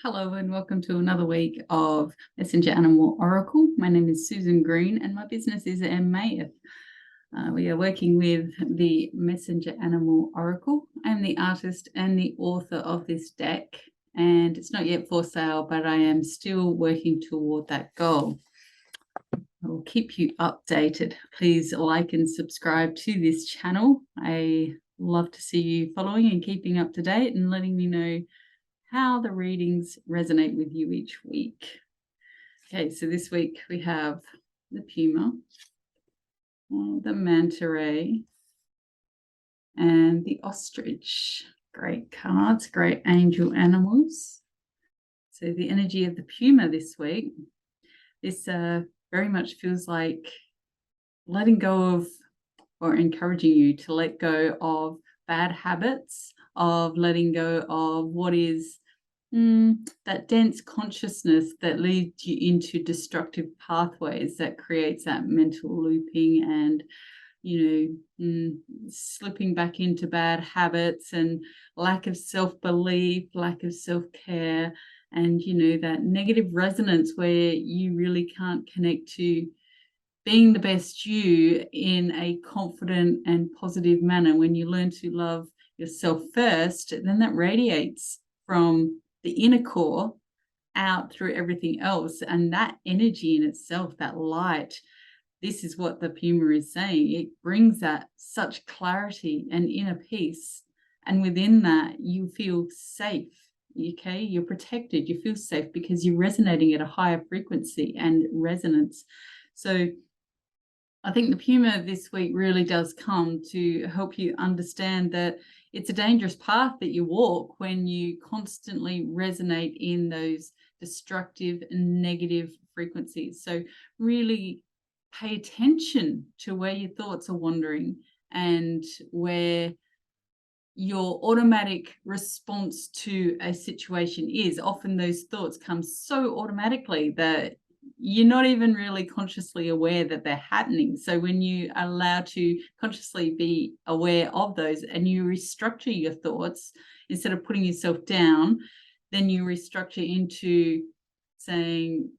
Hello and welcome to another week of Messenger Animal Oracle. My name is Susan Green and my business is Mayeth. We are working with the Messenger Animal Oracle. I'm the artist and the author of this deck, and it's not yet for sale, but I am still working toward that goal. I will keep you updated. Please like and subscribe to this channel. I love to see you following and keeping up to date and letting me know how the readings resonate with you each week. Okay, so this week we have the Puma, the Manta Ray, and the Ostrich. Great cards, great angel animals. So the energy of the Puma this week, this very much feels like letting go of, or encouraging you to let go of bad habits, of letting go of what is that dense consciousness that leads you into destructive pathways, that creates that mental looping and, slipping back into bad habits and lack of self-belief, lack of self-care, and, that negative resonance where you really can't connect to being the best you in a confident and positive manner. When you learn to love yourself first, then that radiates from the inner core out through everything else. And that energy in itself, that light, this is what the Puma is saying. It brings that such clarity and inner peace. And within that, you feel safe. Okay, you're protected, you feel safe because you're resonating at a higher frequency and resonance. So I think the Puma this week really does come to help you understand that it's a dangerous path that you walk when you constantly resonate in those destructive and negative frequencies. So really pay attention to where your thoughts are wandering and where your automatic response to a situation is. Often those thoughts come so automatically that you're not even really consciously aware that they're happening. So when you allow to consciously be aware of those and you restructure your thoughts, instead of putting yourself down, then you restructure into saying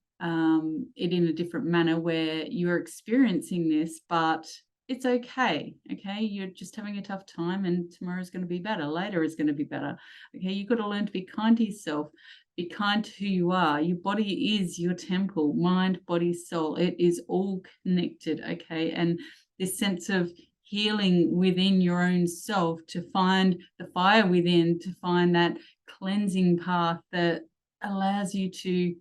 it in a different manner where you're experiencing this, but it's okay. Okay, you're just having a tough time and tomorrow's going to be better, later is going to be better. Okay, you've got to learn to be kind to yourself. Be kind to who you are. Your body is your temple, mind, body, soul. It is all connected, okay? And this sense of healing within your own self, to find the fire within, to find that cleansing path that allows you to,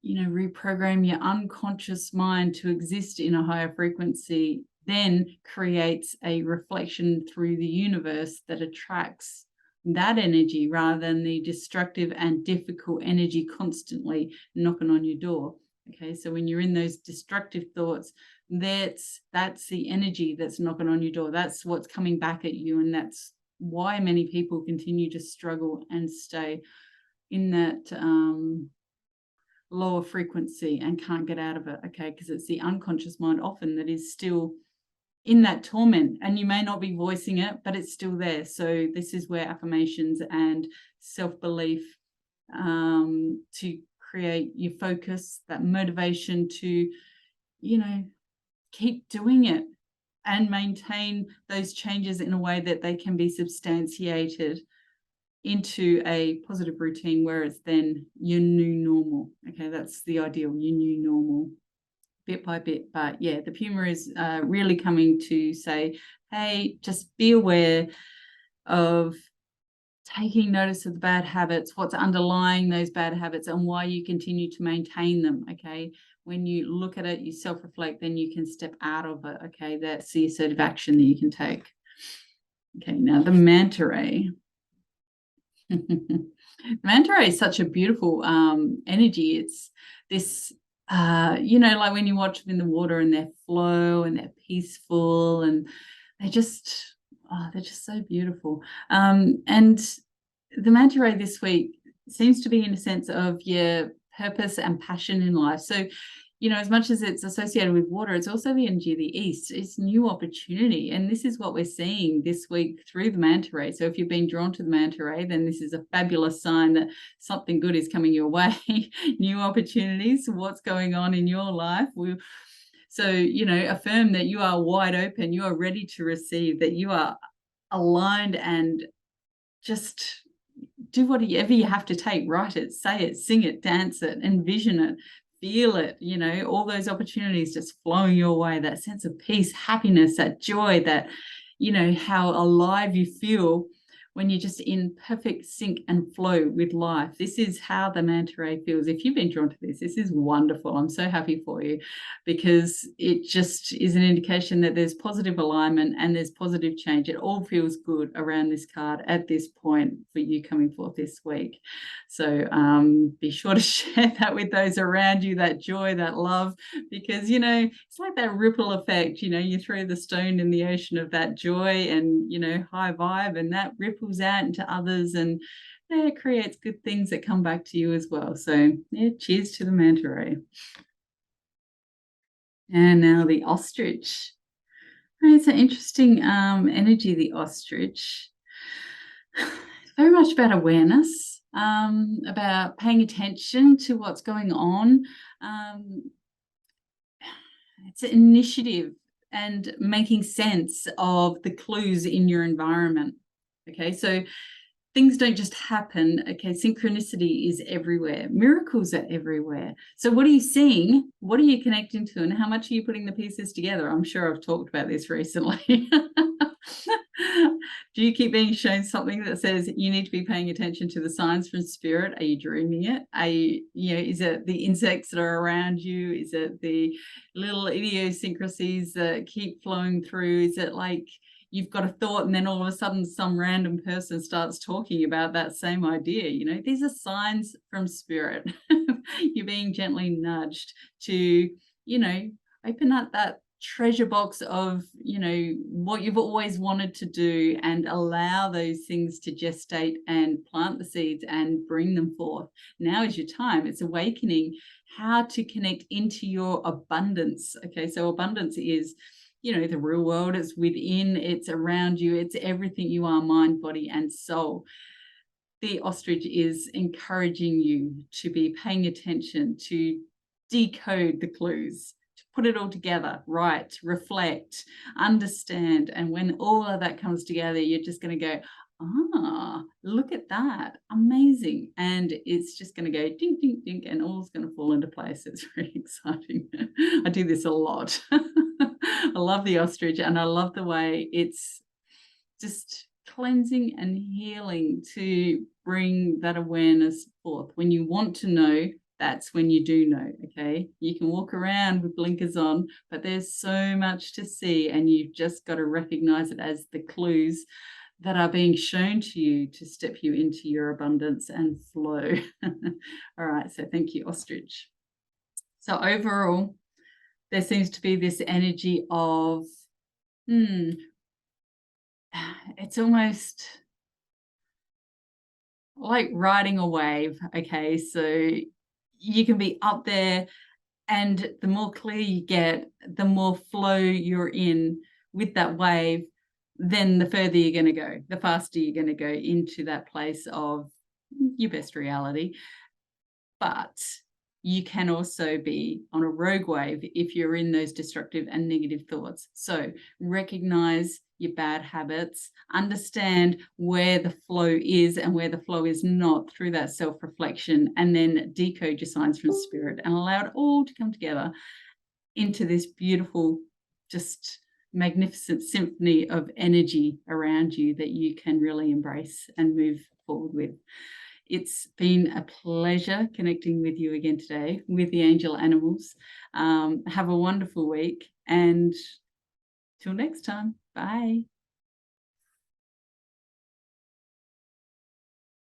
reprogram your unconscious mind to exist in a higher frequency, then creates a reflection through the universe that attracts that energy rather than the destructive and difficult energy constantly knocking on your door. Okay, so when you're in those destructive thoughts, that's the energy that's knocking on your door. That's what's coming back at you, and that's why many people continue to struggle and stay in that lower frequency and can't get out of it. Okay, because it's the unconscious mind often that is still in that torment, and you may not be voicing it, but it's still there. So this is where affirmations and self-belief to create your focus, that motivation to, keep doing it and maintain those changes in a way that they can be substantiated into a positive routine where it's then your new normal. Okay, that's the ideal, your new normal, bit by bit. But yeah, the Puma is really coming to say, hey, just be aware of taking notice of the bad habits, what's underlying those bad habits and why you continue to maintain them. Okay, when you look at it, you self-reflect, then you can step out of it. Okay, that's the assertive action that you can take. Okay, now the Manta Ray. The Manta Ray is such a beautiful energy. It's this like when you watch them in the water and their flow and they're peaceful and they're just so beautiful. And the Manta Ray this week seems to be in a sense of your purpose and passion in life. So as much as it's associated with water, it's also the energy of the east. It's new opportunity. And this is what we're seeing this week through the manta ray. So if you've been drawn to the manta ray, then this is a fabulous sign that something good is coming your way. New opportunities, what's going on in your life. So, affirm that you are wide open, you are ready to receive, that you are aligned, and just do whatever you have to take. Write it, say it, sing it, dance it, envision it, feel it, all those opportunities just flowing your way, that sense of peace, happiness, that joy, that, how alive you feel when you're just in perfect sync and flow with life. This is how the manta ray feels. If you've been drawn to this is wonderful. I'm so happy for you, because it just is an indication that there's positive alignment and there's positive change. It all feels good around this card at this point for you coming forth this week. So be sure to share that with those around you, that joy, that love, because, it's like that ripple effect. You throw the stone in the ocean of that joy and, high vibe, and that ripples out into others, and it creates good things that come back to you as well. So yeah, cheers to the manta ray. And now the ostrich. It's an interesting energy, the ostrich. It's very much about awareness, about paying attention to what's going on. It's an initiative and making sense of the clues in your environment. Okay, so things don't just happen. Okay, synchronicity is everywhere. Miracles are everywhere. So what are you seeing? What are you connecting to? And how much are you putting the pieces together? I'm sure I've talked about this recently. Do you keep being shown something that says you need to be paying attention to the signs from spirit? Are you dreaming it? Are you, is it the insects that are around you? Is it the little idiosyncrasies that keep flowing through? Is it like you've got a thought and then all of a sudden some random person starts talking about that same idea? These are signs from spirit. You're being gently nudged to, open up that treasure box of, what you've always wanted to do, and allow those things to gestate and plant the seeds and bring them forth. Now is your time. It's awakening how to connect into your abundance. Okay, so abundance is, the real world. It's within, it's around you, it's everything you are, mind, body, and soul. The ostrich is encouraging you to be paying attention, to decode the clues, to put it all together, write, reflect, understand. And when all of that comes together, you're just going to go, look at that, amazing. And it's just going to go ding, ding, ding, and all's going to fall into place. It's really exciting. I do this a lot. I love the ostrich, and I love the way it's just cleansing and healing to bring that awareness forth. When you want to know, that's when you do know. Okay, you can walk around with blinkers on, but there's so much to see, and you've just got to recognize it as the clues that are being shown to you to step you into your abundance and flow. All right, so thank you, ostrich. So overall, there seems to be this energy of, it's almost like riding a wave. Okay, so you can be up there, and the more clear you get, the more flow you're in with that wave, then the further you're going to go, the faster you're going to go into that place of your best reality. But you can also be on a rogue wave if you're in those destructive and negative thoughts. So recognize your bad habits, understand where the flow is and where the flow is not through that self-reflection, and then decode your signs from spirit and allow it all to come together into this beautiful, just magnificent symphony of energy around you that you can really embrace and move forward with. It's been a pleasure connecting with you again today with the angel animals. Have a wonderful week, and till next time, bye.